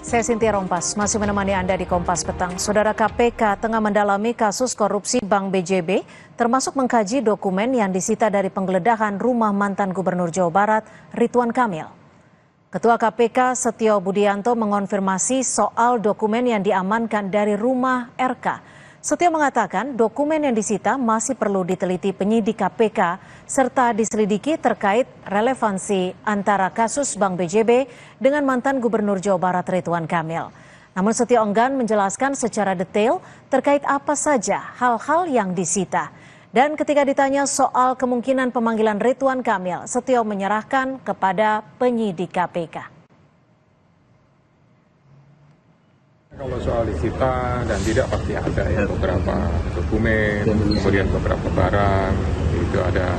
Saya Cynthia Rompas, masih menemani Anda di Kompas Petang. Saudara, KPK tengah mendalami kasus korupsi Bank BJB, termasuk mengkaji dokumen yang disita dari penggeledahan rumah mantan Gubernur Jawa Barat, Ridwan Kamil. Ketua KPK Setio Budianto mengonfirmasi soal dokumen yang diamankan dari rumah RK. Setio mengatakan dokumen yang disita masih perlu diteliti penyidik KPK serta diselidiki terkait relevansi antara kasus Bank BJB dengan mantan Gubernur Jawa Barat Ridwan Kamil. Namun Setio enggan menjelaskan secara detail terkait apa saja hal-hal yang disita. Dan ketika ditanya soal kemungkinan pemanggilan Ridwan Kamil, Setio menyerahkan kepada penyidik KPK. Kalau soal disita dan tidak pasti ada ya beberapa dokumen, kemudian beberapa barang, itu ada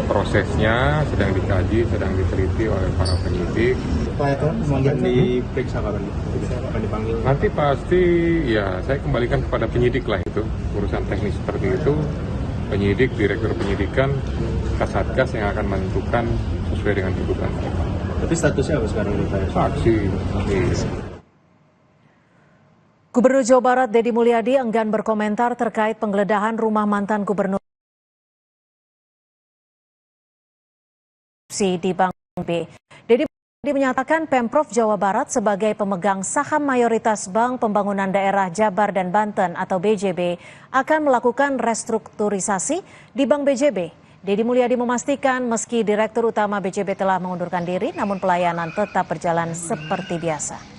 prosesnya, sedang dikaji, sedang diteliti oleh para penyidik. Pak itu diperiksa kapan? Akan dipanggil? Nanti pasti ya saya kembalikan kepada penyidik lah itu, urusan teknis seperti itu. Penyidik, direktur penyidikan, Kasatgas yang akan menentukan sesuai dengan tuntutan mereka. Tapi statusnya apa sekarang Pak? Saksi. Gubernur Jawa Barat Deddy Mulyadi enggan berkomentar terkait penggeledahan rumah mantan gubernur di Bank B. Deddy Mulyadi menyatakan Pemprov Jawa Barat sebagai pemegang saham mayoritas Bank Pembangunan Daerah Jabar dan Banten atau BJB akan melakukan restrukturisasi di Bank BJB. Deddy Mulyadi memastikan meski Direktur Utama BJB telah mengundurkan diri, namun pelayanan tetap berjalan seperti biasa.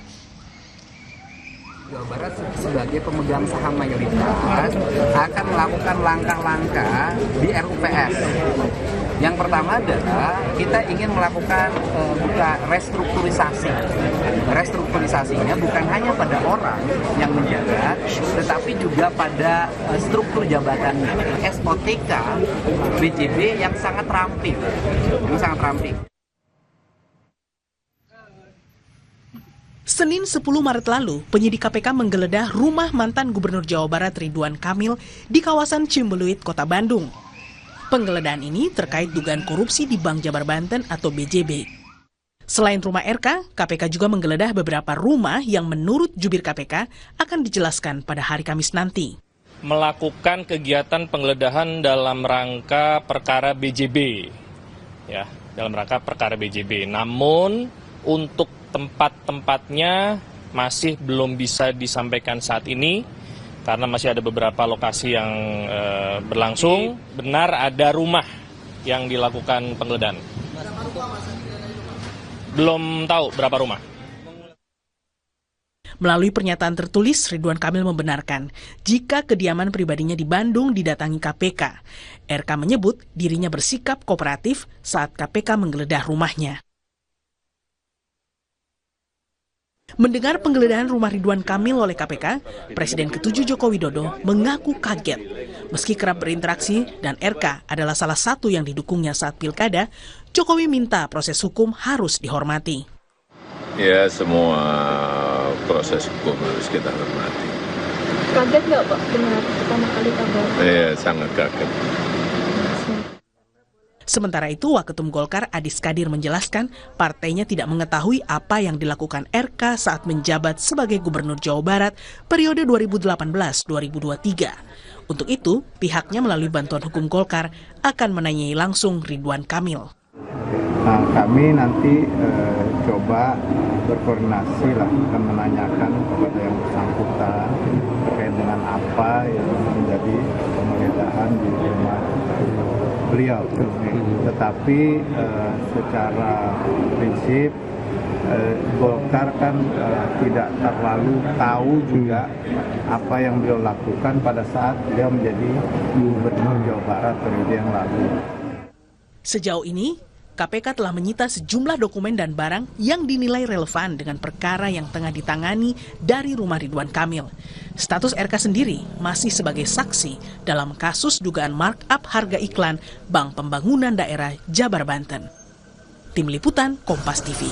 Jawa Barat sebagai pemegang saham mayoritas akan melakukan langkah-langkah di RUPS. Yang pertama adalah kita ingin melakukan restrukturisasi. Restrukturisasinya bukan hanya pada orang yang menjabat, tetapi juga pada struktur jabatannya. SOTK BJB yang sangat ramping, Senin 10 Maret lalu, penyidik KPK menggeledah rumah mantan Gubernur Jawa Barat Ridwan Kamil di kawasan Cimbeluit, Kota Bandung. Penggeledahan ini terkait dugaan korupsi di Bank Jabar Banten atau BJB. Selain rumah RK, KPK juga menggeledah beberapa rumah yang menurut jubir KPK akan dijelaskan pada hari Kamis nanti. Melakukan kegiatan penggeledahan dalam rangka perkara BJB, ya, dalam rangka perkara BJB. Namun untuk tempat-tempatnya masih belum bisa disampaikan saat ini karena masih ada beberapa lokasi yang berlangsung. Benar ada rumah yang dilakukan penggeledahan. Belum tahu berapa rumah. Melalui pernyataan tertulis, Ridwan Kamil membenarkan jika kediaman pribadinya di Bandung didatangi KPK. RK menyebut dirinya bersikap kooperatif saat KPK menggeledah rumahnya. Mendengar penggeledahan rumah Ridwan Kamil oleh KPK, Presiden ke-7 Joko Widodo mengaku kaget. Meski kerap berinteraksi dan RK adalah salah satu yang didukungnya saat pilkada, Jokowi minta proses hukum harus dihormati. Ya, semua proses hukum harus kita hormati. Kaget nggak Pak dengar pertama kali kabar? Iya, sangat kaget. Sementara itu, Waketum Golkar Adis Kadir menjelaskan partainya tidak mengetahui apa yang dilakukan RK saat menjabat sebagai Gubernur Jawa Barat periode 2018-2023. Untuk itu, pihaknya melalui bantuan hukum Golkar akan menanyai langsung Ridwan Kamil. Nah, kami nanti coba berkoordinasi lah, akan menanyakan kepada yang bersangkutan terkait dengan apa yang menjadi penggeledahan di rumah beliau. Tetapi secara prinsip Golkar kan tidak terlalu tahu juga apa yang beliau lakukan pada saat beliau menjadi Gubernur Jawa Barat periode yang lalu. Sejauh ini, KPK telah menyita sejumlah dokumen dan barang yang dinilai relevan dengan perkara yang tengah ditangani dari rumah Ridwan Kamil. Status RK sendiri masih sebagai saksi dalam kasus dugaan markup harga iklan Bank Pembangunan Daerah Jabar Banten. Tim Liputan Kompas TV.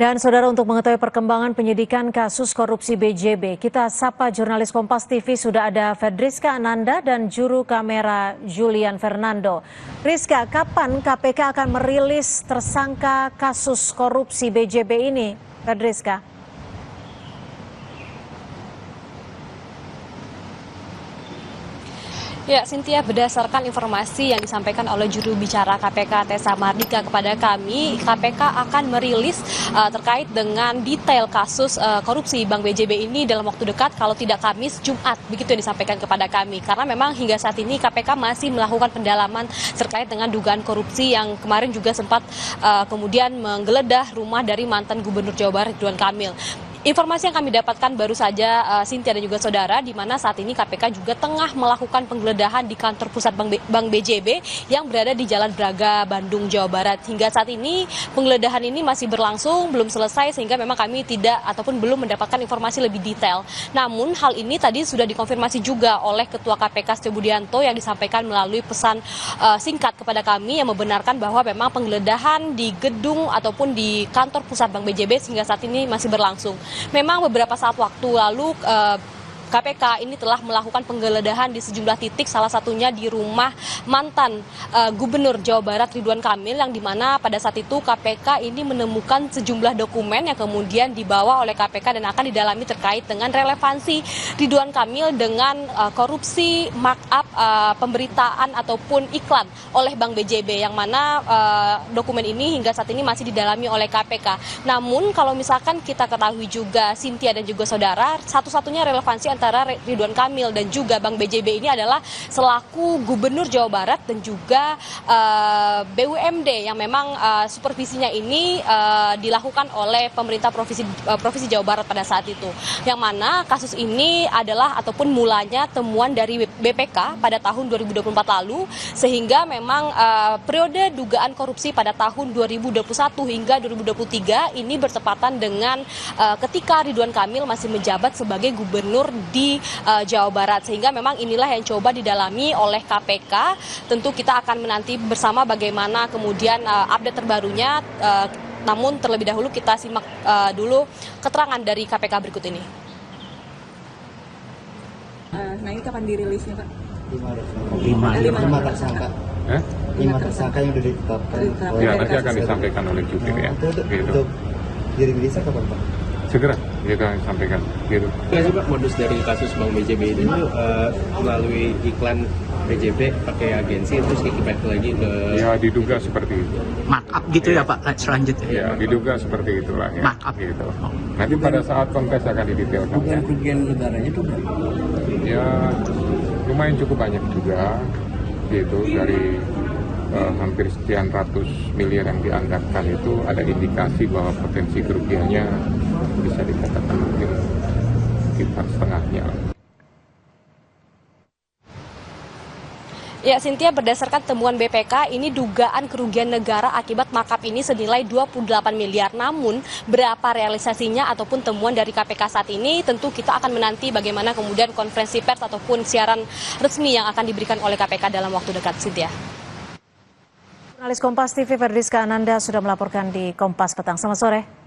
Dan saudara, untuk mengetahui perkembangan penyidikan kasus korupsi BJB, kita sapa jurnalis Kompas TV, sudah ada Fedriska Ananda dan juru kamera Julian Fernando. Rizka, kapan KPK akan merilis tersangka kasus korupsi BJB ini, Fedriska? Ya, Cynthia, berdasarkan informasi yang disampaikan oleh juru bicara KPK Tessa Mardika kepada kami, KPK akan merilis terkait dengan detail kasus korupsi Bank BJB ini dalam waktu dekat, kalau tidak Kamis, Jumat, begitu yang disampaikan kepada kami. Karena memang hingga saat ini KPK masih melakukan pendalaman terkait dengan dugaan korupsi yang kemarin juga sempat kemudian menggeledah rumah dari mantan Gubernur Jawa Barat Ridwan Kamil. Informasi yang kami dapatkan baru saja, Cynthia dan juga saudara, di mana saat ini KPK juga tengah melakukan penggeledahan di kantor pusat Bank BJB yang berada di Jalan Braga, Bandung, Jawa Barat. Hingga saat ini penggeledahan ini masih berlangsung, belum selesai, sehingga memang kami tidak ataupun belum mendapatkan informasi lebih detail. Namun hal ini tadi sudah dikonfirmasi juga oleh Ketua KPK Setio Budianto yang disampaikan melalui pesan singkat kepada kami yang membenarkan bahwa memang penggeledahan di gedung ataupun di kantor pusat Bank BJB hingga saat ini masih berlangsung. Memang beberapa saat waktu lalu KPK ini telah melakukan penggeledahan di sejumlah titik, salah satunya di rumah mantan Gubernur Jawa Barat Ridwan Kamil, yang dimana pada saat itu KPK ini menemukan sejumlah dokumen yang kemudian dibawa oleh KPK dan akan didalami terkait dengan relevansi Ridwan Kamil dengan korupsi markup pemberitaan ataupun iklan oleh Bank BJB, yang mana dokumen ini hingga saat ini masih didalami oleh KPK. Namun kalau misalkan kita ketahui juga, Cynthia dan juga saudara, satu-satunya relevansi antara Ridwan Kamil dan juga Bank BJB ini adalah selaku Gubernur Jawa Barat dan juga BUMD yang memang supervisinya ini dilakukan oleh pemerintah Provinsi Jawa Barat pada saat itu. Yang mana kasus ini adalah ataupun mulanya temuan dari BPK pada tahun 2024 lalu, sehingga memang periode dugaan korupsi pada tahun 2021 hingga 2023 ini bertepatan dengan ketika Ridwan Kamil masih menjabat sebagai gubernur di Jawa Barat, sehingga memang inilah yang coba didalami oleh KPK. Tentu kita akan menanti bersama bagaimana kemudian update terbarunya, namun terlebih dahulu kita simak dulu keterangan dari KPK berikut ini. Nah, ini kapan dirilisnya, Pak? 5 tersangka. 5 tersangka yang sudah ditetapkan. Ya, nanti akan disampaikan oleh jubir ya. Untuk dirilisnya kapan, Pak? Segera kita sampaikan. Gitu. Nggak sih Pak, modus dari kasus Bank BJB ini melalui iklan BJB pakai agensi terus kickback lagi ke... Ya, diduga seperti itu. Markup gitu ya Pak, selanjutnya? Ya, diduga seperti itulah ya. Markup. Gitu. Nanti pada saat kontes akan didetailkan. Kerugian negaranya itu berapa? Ya, lumayan cukup banyak juga. Gitu, dari hampir sekian ratus miliar yang dianggarkan itu ada indikasi bahwa potensi kerugiannya bisa dikatakan mungkin sekitar setengahnya. Ya, Cynthia, berdasarkan temuan BPK, ini dugaan kerugian negara akibat markup ini senilai 28 miliar. Namun, berapa realisasinya ataupun temuan dari KPK saat ini, tentu kita akan menanti bagaimana kemudian konferensi pers ataupun siaran resmi yang akan diberikan oleh KPK dalam waktu dekat, Cynthia. Jurnalis Kompas TV Fedriska Ananda sudah melaporkan di Kompas Petang. Selamat sore.